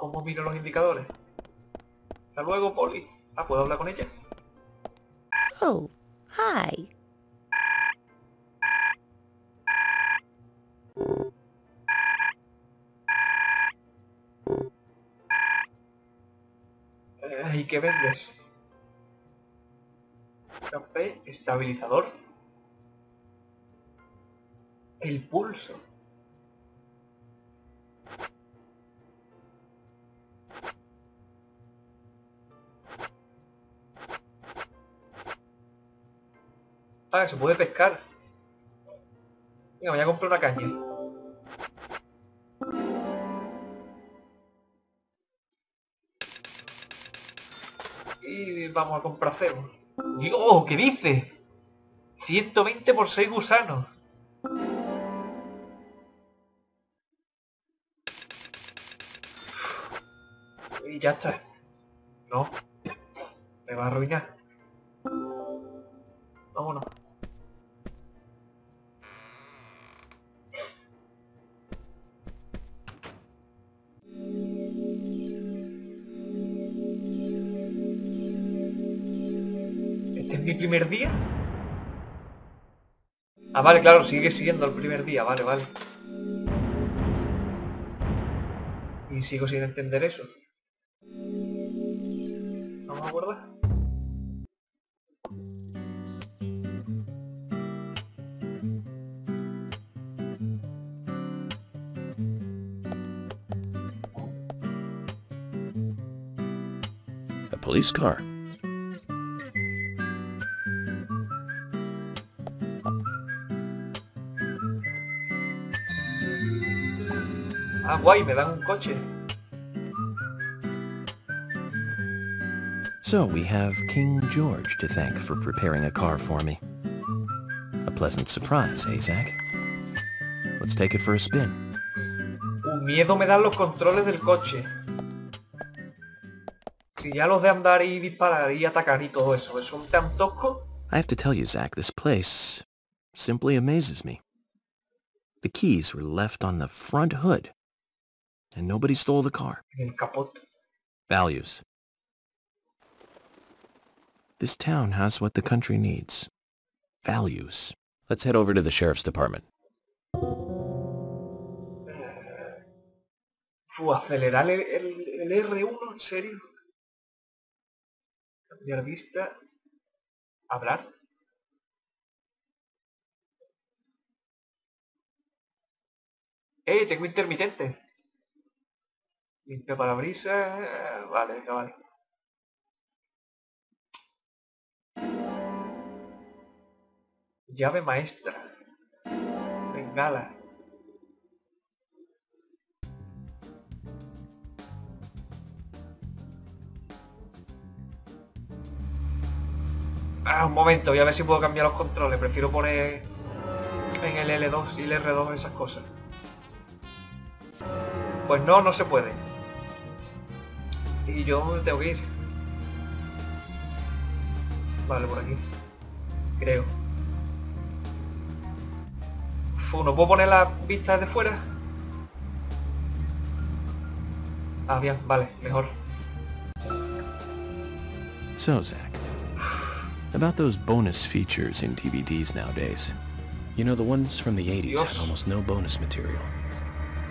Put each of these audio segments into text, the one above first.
¿Cómo miro los indicadores? Hasta luego, Polly. Ah, ¿puedo hablar con ella? Oh, hi. ¿Y qué vendes? Café estabilizador. El pulso. Ah, se puede pescar. Venga, voy a comprar una caña. Y vamos a comprar cebo. ¡Dios! ¿Qué dice? 120 por 6 gusanos. Y ya está. No. Me va a arruinar. Vámonos. ¿Este es mi primer día? Ah, vale, claro, sigue siendo el primer día. Vale, vale. Y sigo sin entender eso. Vamos a guardar. A police car. Ah, guay, me dan un coche. So we have King George to thank for preparing a car for me. A pleasant surprise, eh, Zach? Let's take it for a spin. Un miedo me dan los controles del coche. Si ya los de andar y disparar y atacar y todo eso, ¿son tan toscos? I have to tell you, Zach, this place simply amazes me. The keys were left on the front hood, and nobody stole the car. En el capot. Values. This town has what the country needs. Values. Let's head over to the sheriff's department. Acelerar el R1, ¿en serio? Cambiar vista. Hablar. Tengo intermitente. Limpia parabrisas. Vale, venga, vale. Llave maestra. Bengala. Ah, un momento, voy a ver si puedo cambiar los controles. Prefiero poner en el L2 y el R2 esas cosas. Pues no, no se puede. Y yo tengo que ir. Vale, por aquí. Creo. ¿No puedo poner las vistas de fuera? Ah, bien, vale, mejor. So, Zach, about those bonus features in DVDs nowadays. You know, the ones from the 80s had almost no bonus material.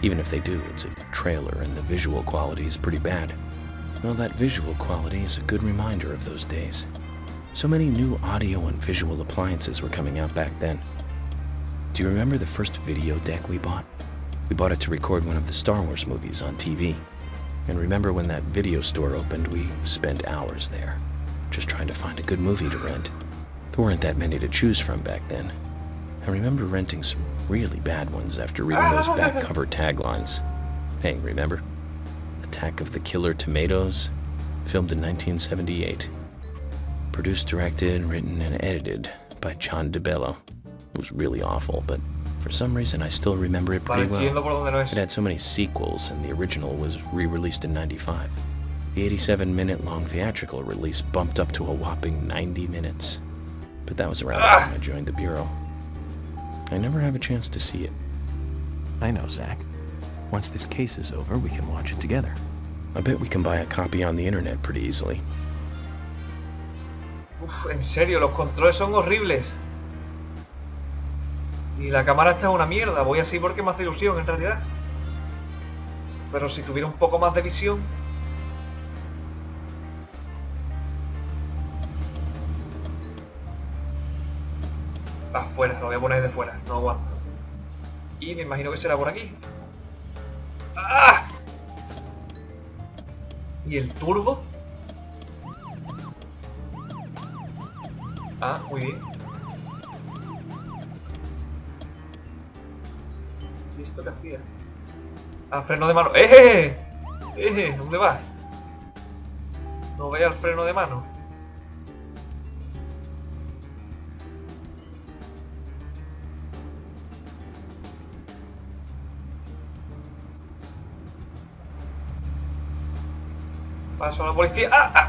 Even if they do, it's a trailer and the visual quality is pretty bad. Well, that visual quality is a good reminder of those days. So many new audio and visual appliances were coming out back then. Do you remember the first video deck we bought? We bought it to record one of the Star Wars movies on TV. And remember when that video store opened, we spent hours there, just trying to find a good movie to rent. There weren't that many to choose from back then. I remember renting some really bad ones after reading those back cover taglines. Hey, remember? Attack of the Killer Tomatoes, filmed in 1978. Produced, directed, written, and edited by John DeBello. It was really awful, but for some reason I still remember it pretty well. It had so many sequels, and the original was re-released in '95. The 87-minute-long theatrical release bumped up to a whopping 90 minutes. But that was around the time I joined the Bureau. I never have a chance to see it. I know, Zach. Once this case is over, we can watch it together. I bet we can buy a copy on the internet pretty easily. Uf, en serio, los controles son horribles. Y la cámara está una mierda. Voy así porque me hace ilusión en realidad. Pero si tuviera un poco más de visión... Afuera, lo voy a poner de fuera, no aguanto. Y me imagino que será por aquí. ¡Ah! ¿Y el turbo? Ah, muy bien. ¿Y esto qué hacía? Ah, freno de mano. ¡Eh! ¿Dónde vas? No vea el freno de mano. Paso a la policía. ¡Ah! ¡Ah!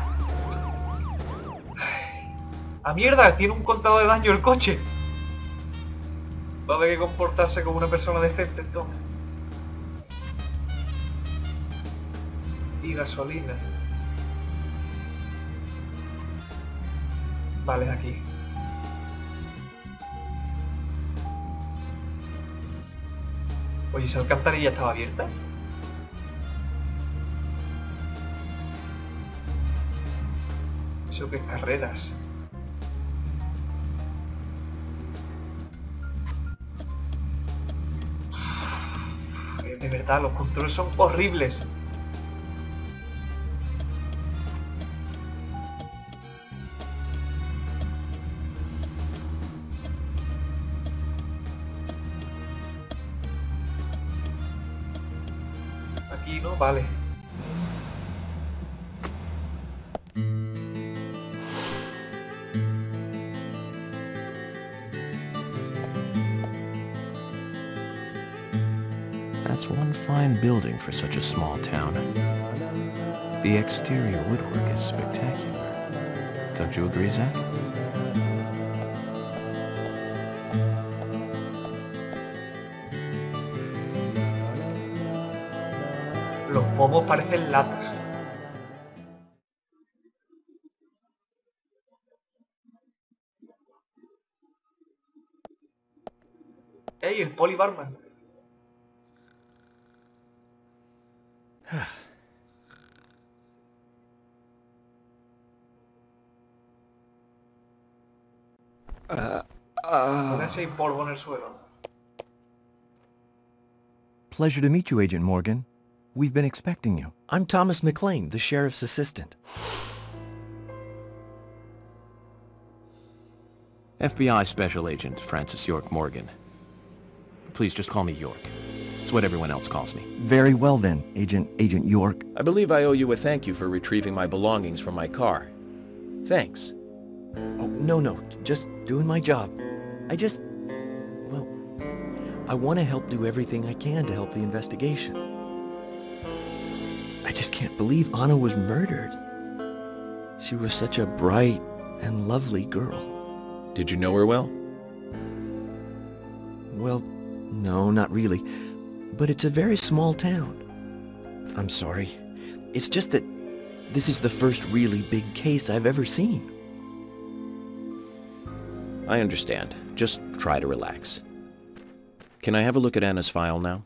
¡Ah, mierda! Tiene un contador de daño el coche. Va a haber que comportarse como una persona decente entonces. Y gasolina. Vale, aquí. Oye, ¿esa alcantarilla estaba abierta? Eso que es carreras. De verdad, los controles son horribles. Aquí no, vale. That's one fine building for such a small town. The exterior woodwork is spectacular. Don't you agree, Zach? Los pomos parecen latas. ¡Ey, el poli barman! Ponerse y polvo en el suelo. Pleasure to meet you, Agent Morgan. We've been expecting you. I'm Thomas McLean, the sheriff's assistant. FBI Special Agent Francis York Morgan. Please just call me York. It's what everyone else calls me. Very well then, Agent York. I believe I owe you a thank you for retrieving my belongings from my car. Thanks. Oh, no, just doing my job. Well, I want to help do everything I can to help the investigation. I just can't believe Anna was murdered. She was such a bright and lovely girl. Did you know her well? Well, no, not really. But it's a very small town. I'm sorry. It's just that this is the first really big case I've ever seen. I understand. Just try to relax. Can I have a look at Anna's file now?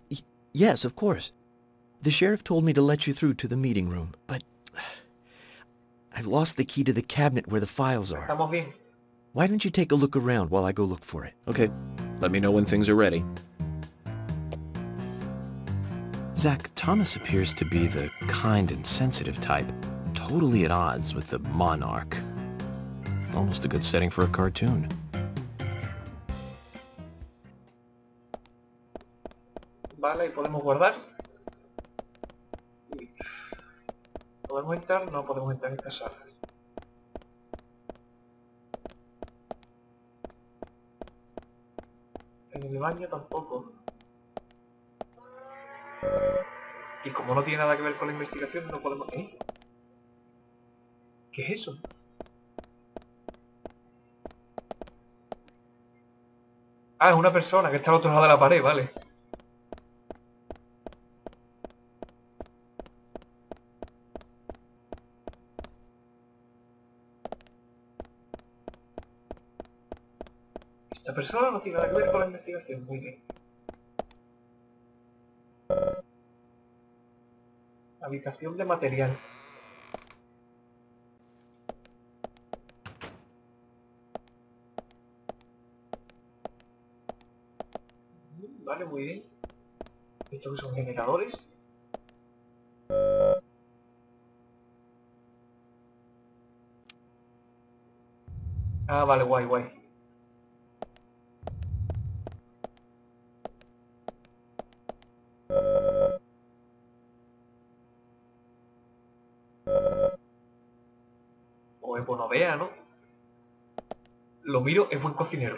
Yes, of course. The sheriff told me to let you through to the meeting room, but I've lost the key to the cabinet where the files are. Estamos bien. Why don't you take a look around while I go look for it? Okay. Let me know when things are ready. Zach, Thomas appears to be the kind and sensitive type, totally at odds with the monarch. Almost a good setting for a cartoon. Vale, y podemos guardar. ¿Podemos entrar? No podemos entrar en esta sala. En el baño tampoco. Y como no tiene nada que ver con la investigación, no podemos... ¿Eh? ¿Qué es eso? Ah, es una persona que está al otro lado de la pared, vale. Esta persona no tiene nada que ver con la investigación. Muy bien. Habitación de material. Vale, muy bien. ¿Estos que son generadores? Ah, vale, guay, guay. O es bueno vea, ¿no? Lo miro, es buen cocinero.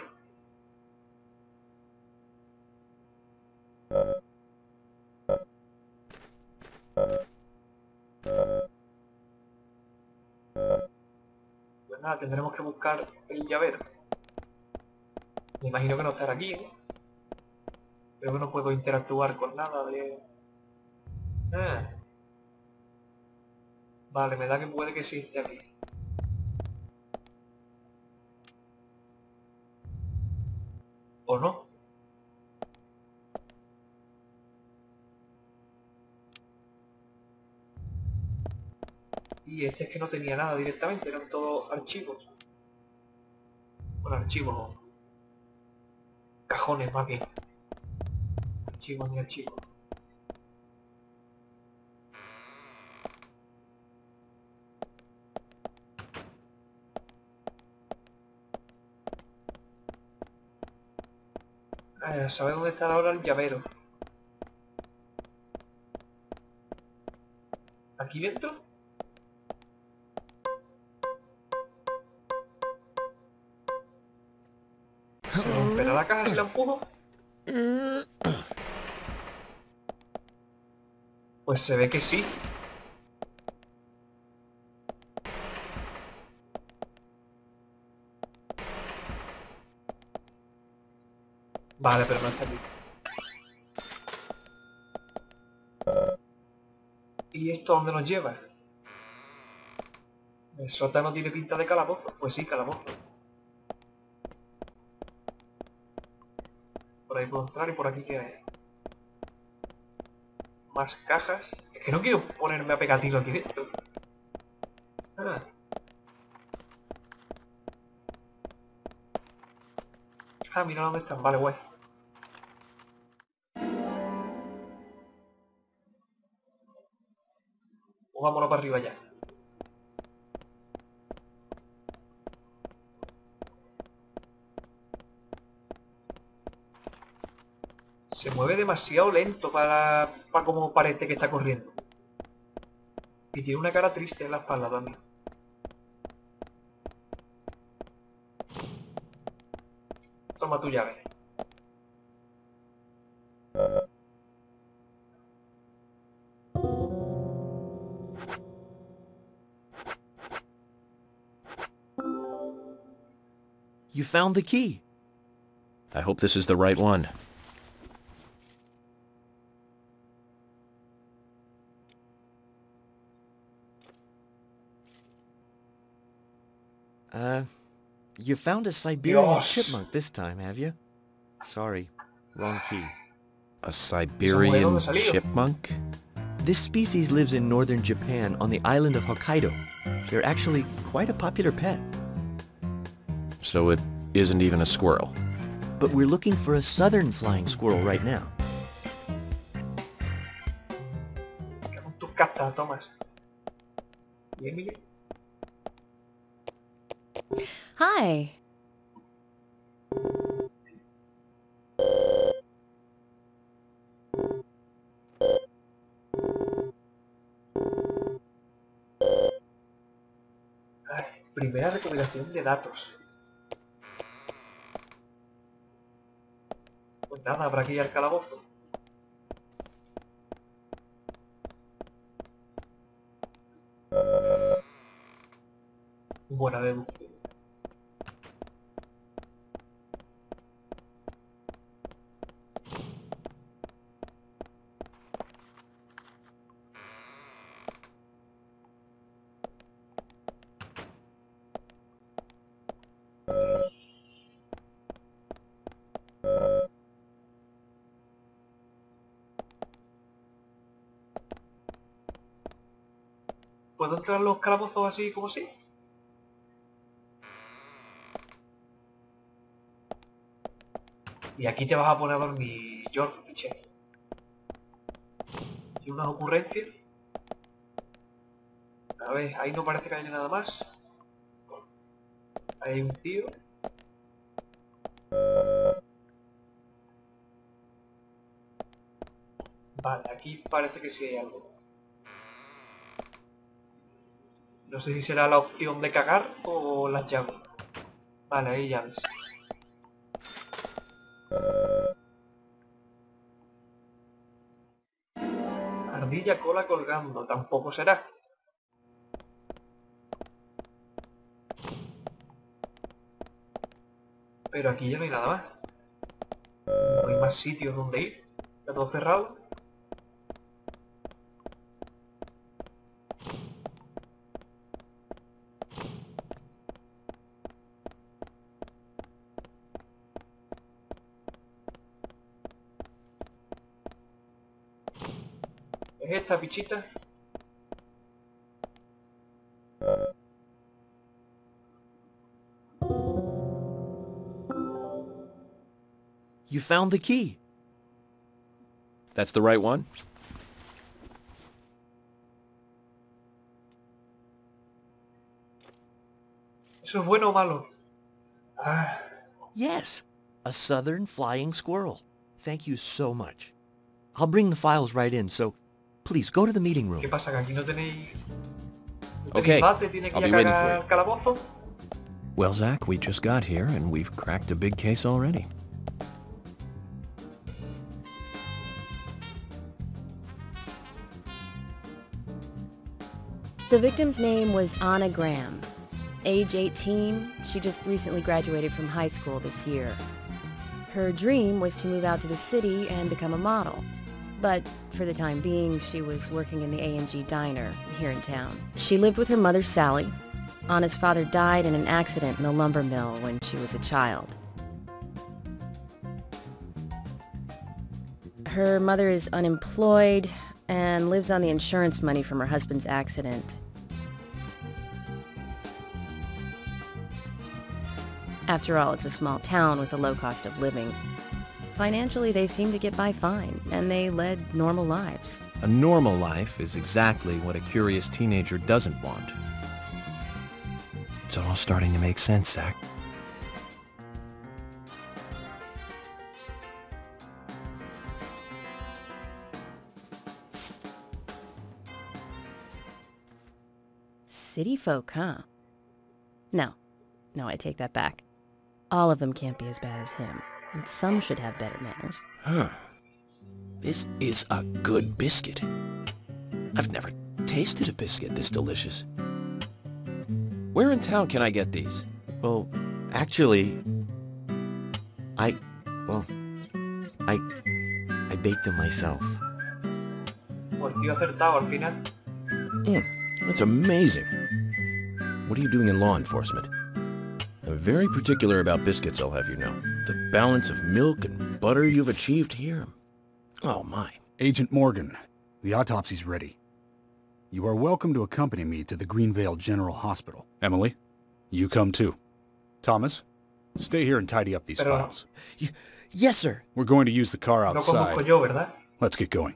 Pues nada, tendremos que buscar el llavero. Me imagino que no estará aquí, ¿eh? Creo que no puedo interactuar con nada de... Ah. Vale, me da que puede que sí esté aquí. ¿O no? Y este es que no tenía nada directamente, eran todos archivos. Bueno, archivos. Cajones más bien. Archivos ni archivos. ¿Sabe dónde está ahora el llavero? ¿Aquí dentro? ¿Se romperá la caja si la empujo? Pues se ve que sí. Vale, pero no está aquí. ¿Y esto a dónde nos lleva? ¿El sótano tiene pinta de calabozo? Pues sí, calabozo. Por ahí puedo entrar y por aquí qué hay. Más cajas. Es que no quiero ponerme a pegar tiro aquí dentro. Ah. Ah, mira dónde están. Vale, guay. Pues vámonos para arriba ya. Se mueve demasiado lento para como parece que está corriendo. Y tiene una cara triste en la espalda también. Toma tu llave. You found the key. I hope this is the right one. You found a Siberian Dios. chipmunk this time, have you? Sorry, wrong key. A Siberian ¿Dónde salió? chipmunk? This species lives in northern Japan on the island of Hokkaido. They're actually quite a popular pet. So it isn't even a squirrel. But we're looking for a southern flying squirrel right now. Con tus castas, Tomás. Bien, Miguel. Hi. Ay, primera recopilación de datos. Pues nada, habrá que ir al calabozo. Buena deducción. ¿Puedo entrar en los calabozos así como así? Y aquí te vas a poner a dormir, George, piché. ¿Tiene unas ocurrencias? A ver, ahí no parece que haya nada más. Ahí hay un tío. Vale, aquí parece que sí hay algo. No sé si será la opción de cagar o las llaves. Vale, ahí llaves. Ardilla cola colgando, tampoco será. Pero aquí ya no hay nada más. No hay más sitios donde ir. Está todo cerrado. ¿Es esta pichita? You found the key. That's the right one? ¿Eso es bueno o malo? Ah, Yes, a southern flying squirrel. Thank you so much. I'll bring the files right in, so please go to the meeting room. ¿qué pasa? ¿Que aquí no tenéis... Okay, base? ¿Tiene que I'll ir be a waiting for cagar you. al calabozo? Well, Zach, we just got here and we've cracked a big case already. The victim's name was Anna Graham. Age 18, she just recently graduated from high school this year. Her dream was to move out to the city and become a model. But for the time being, she was working in the A&G diner here in town. She lived with her mother, Sally. Anna's father died in an accident in the lumber mill when she was a child. Her mother is unemployed and lives on the insurance money from her husband's accident. After all, it's a small town with a low cost of living. Financially, they seem to get by fine, and they led normal lives. A normal life is exactly what a curious teenager doesn't want. It's all starting to make sense, Zach. City folk, huh? No, I take that back. All of them can't be as bad as him, and some should have better manners. Huh. This is a good biscuit. I've never tasted a biscuit this delicious. Where in town can I get these? Well, actually, I baked them myself. Pues tío acertado al final. That's amazing. What are you doing in law enforcement? I'm very particular about biscuits, I'll have you know. The balance of milk and butter you've achieved here. Oh my. Agent Morgan, the autopsy's ready. You are welcome to accompany me to the Greenvale General Hospital. Emily, you come too. Thomas, stay here and tidy up these Pero- files. Yes, sir. We're going to use the car No outside. conozco yo, ¿verdad? Let's get going.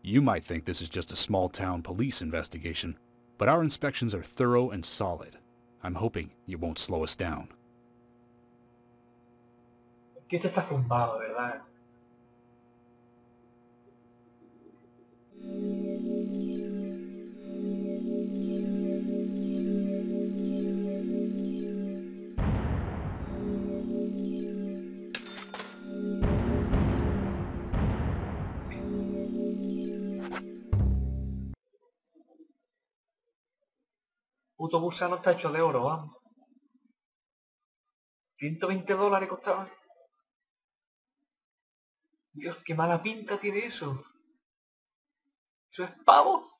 You might think this is just a small-town police investigation, but our inspections are thorough and solid. I'm hoping you won't slow us down. El tío este está zumbado, ¿verdad? Puto gusano está hecho de oro, vamos. $120 costaba. Dios, qué mala pinta tiene eso. ¿Eso es pavo?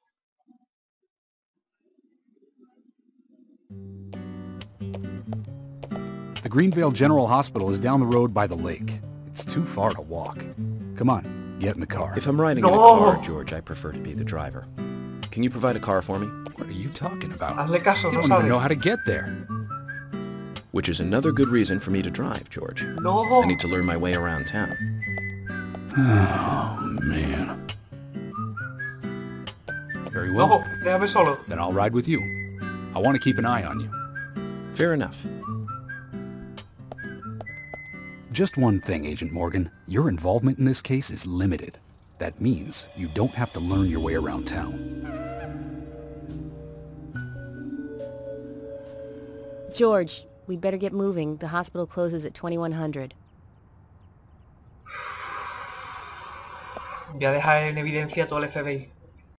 The Greenvale General Hospital is down the road by the lake. It's too far to walk. Come on, get in the car. If I'm riding in a No. car, George, I prefer to be the driver. can you provide a car for me? What are you talking about? Hazle caso, You no don't even sabe. know how to get there. Which is another good reason for me to drive, George. No. I need to learn my way around town. Oh, man. Very well. No, déjame solo. Then I'll ride with you. I want to keep an eye on you. Fair enough. Just one thing, Agent Morgan. Your involvement in this case is limited. That means you don't have to learn your way around town. George, we'd better get moving. The hospital closes at 2100. Voy a dejar en evidencia todo el FBI.